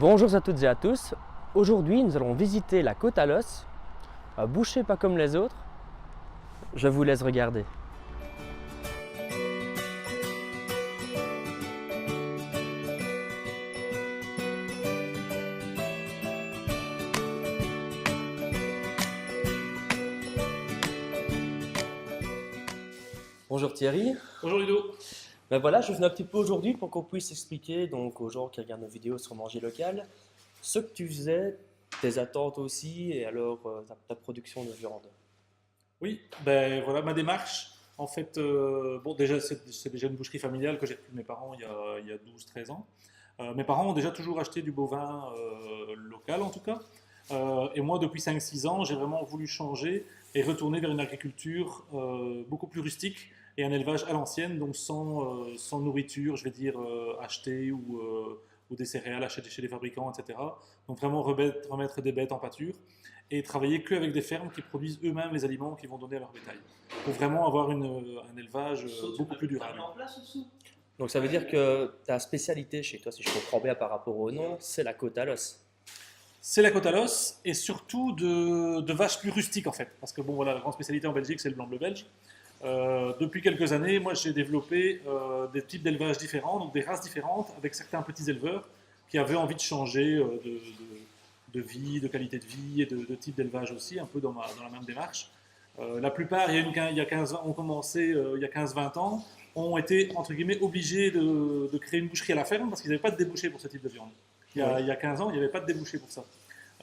Bonjour à toutes et à tous. Aujourd'hui, nous allons visiter la côte à l'os, un boucher pas comme les autres. Je vous laisse regarder. Bonjour Thierry. Bonjour Ludo. Ben voilà, je venais un petit peu aujourd'hui pour qu'on puisse expliquer donc, aux gens qui regardent nos vidéos sur Manger Local ce que tu faisais, tes attentes aussi et alors ta production de viande. Oui, ben voilà ma démarche. En fait, bon déjà c'est déjà une boucherie familiale que j'ai repris de mes parents il y a 12-13 ans. Mes parents ont déjà toujours acheté du bovin local en tout cas. Et moi depuis 5-6 ans j'ai vraiment voulu changer et retourner vers une agriculture beaucoup plus rustique et un élevage à l'ancienne, donc sans nourriture, je vais dire achetée ou des céréales achetées chez les fabricants, etc. Donc vraiment remettre des bêtes en pâture et travailler qu'avec des fermes qui produisent eux-mêmes les aliments qu'ils vont donner à leur bétail, pour vraiment avoir un élevage beaucoup plus durable. Donc ça veut dire que ta spécialité chez toi, si je comprends bien par rapport au nom, c'est la côte à l'os. C'est la côte à l'os et surtout de vaches plus rustiques en fait. Parce que bon voilà, la grande spécialité en Belgique c'est le blanc-bleu belge. Depuis quelques années, moi j'ai développé des types d'élevage différents, donc des races différentes avec certains petits éleveurs qui avaient envie de changer de vie, de qualité de vie et de type d'élevage aussi, un peu dans la même démarche. La plupart, il y a 15 ans, ont commencé il y a 15-20 ans, ont été entre guillemets obligés de créer une boucherie à la ferme parce qu'ils n'avaient pas de débouché pour ce type de viande. Il y a 15 ans, il n'y avait pas de débouché pour ça.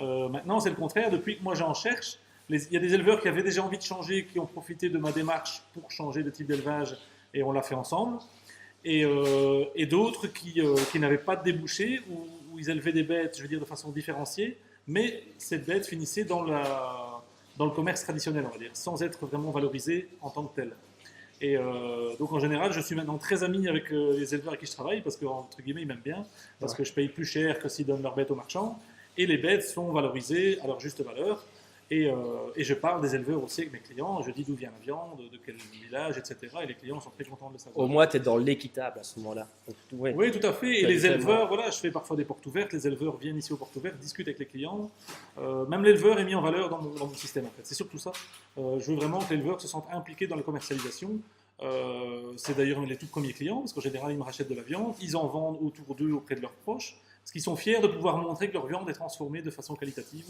Maintenant, c'est le contraire. Depuis que moi j'en cherche, il y a des éleveurs qui avaient déjà envie de changer, qui ont profité de ma démarche pour changer de type d'élevage et on l'a fait ensemble. Et d'autres qui n'avaient pas de débouché, où ils élevaient des bêtes, je veux dire, de façon différenciée, mais cette bête finissait dans le commerce traditionnel, on va dire, sans être vraiment valorisée en tant que telle. Et donc en général, je suis maintenant très ami avec les éleveurs avec qui je travaille parce qu'entre guillemets, ils m'aiment bien, parce que je paye plus cher que s'ils donnent leurs bêtes aux marchands. Et les bêtes sont valorisées à leur juste valeur. Et je parle des éleveurs aussi avec mes clients, je dis d'où vient la viande, de quel village, etc. Et les clients sont très contents de le savoir. Au moins, tu es dans l'équitable à ce moment-là. Ouais. Oui, tout à fait. Et les éleveurs, voilà, je fais parfois des portes ouvertes, les éleveurs viennent ici aux portes ouvertes, discutent avec les clients. Même l'éleveur est mis en valeur dans mon système, en fait. C'est surtout ça. Je veux vraiment que l'éleveur se sente impliqué dans la commercialisation. C'est d'ailleurs les tout premiers clients, parce qu'en général, ils me rachètent de la viande, ils en vendent autour d'eux auprès de leurs proches, parce qu'ils sont fiers de pouvoir montrer que leur viande est transformée de façon qualitative.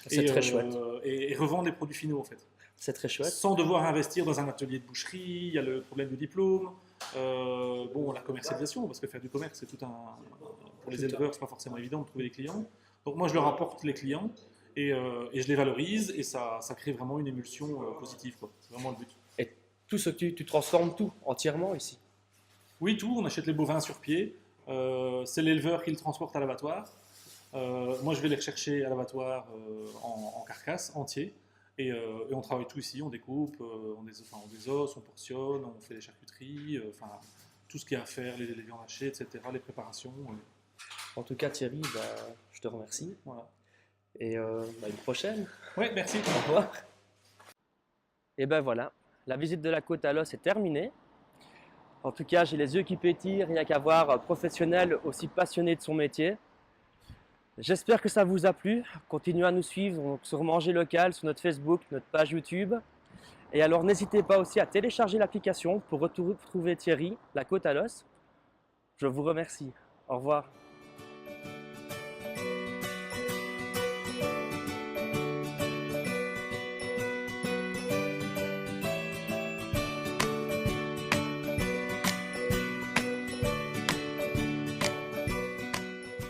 C'est très chouette. Et revendre les produits finaux, en fait. C'est très chouette. Sans devoir investir dans un atelier de boucherie, il y a le problème du diplôme, bon, la commercialisation, parce que faire du commerce, c'est pour les éleveurs, c'est pas forcément évident de trouver les clients. Donc moi, je leur apporte les clients et je les valorise et ça crée vraiment une émulsion positive, quoi. C'est vraiment le but. Et tout ce que tu transformes tout entièrement ici? Oui, tout. On achète les bovins sur pied. C'est l'éleveur qui le transporte à l'abattoir. Moi, je vais les rechercher à l'abattoir en carcasse, entier. Et on travaille tout ici. On découpe, on désosse, on portionne, on fait les charcuteries, tout ce qu'il y a à faire, les viandes hachées, etc., les préparations. En tout cas, Thierry, je te remercie. Voilà. Et une prochaine. Oui, merci. Au revoir. Et ben voilà, la visite de la côte à l'os est terminée. En tout cas, j'ai les yeux qui pétillent, rien qu'à voir un professionnel aussi passionné de son métier. J'espère que ça vous a plu. Continuez à nous suivre donc, sur Manger Local, sur notre Facebook, notre page YouTube. Et alors, n'hésitez pas aussi à télécharger l'application pour retrouver Thierry, la côte à l'os. Je vous remercie. Au revoir.